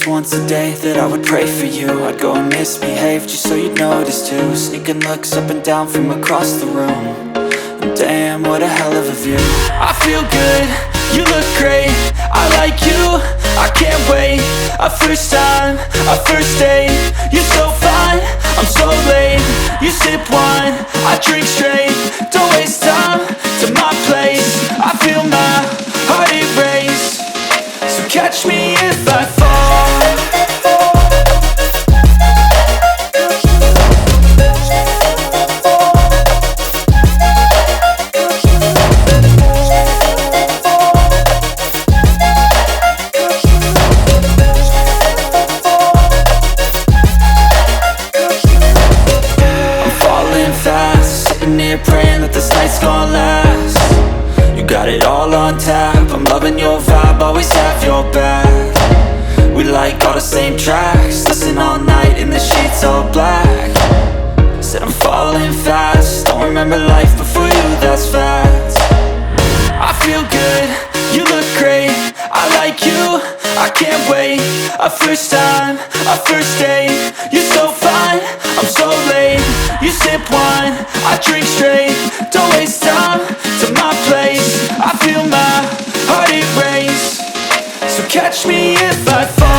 once a day that I would pray for you. I'd go and misbehave just so you'd notice too. Sneaking looks up and down from across the room. And damn, what a hell of a view. I feel good, you look great, I like you, I can't wait. A first time, a first date, you're so fine, I'm so late. You sip wine, I drink straight. Don't waste time to my place. I feel my heart erase. So catch me if I fall. Praying that this night's gonna last. You got it all on tap, I'm loving your vibe, always have your back. We like all the same tracks, listen all night in the sheets all black. Said I'm falling fast, don't remember life before you, that's fact. I feel good, you look great, I like you, I can't wait. A first time, a first date, you're so fine, I'm so late. You sip wine, I drink straight. Don't waste time to my place. I feel my heart erase. So catch me if I fall.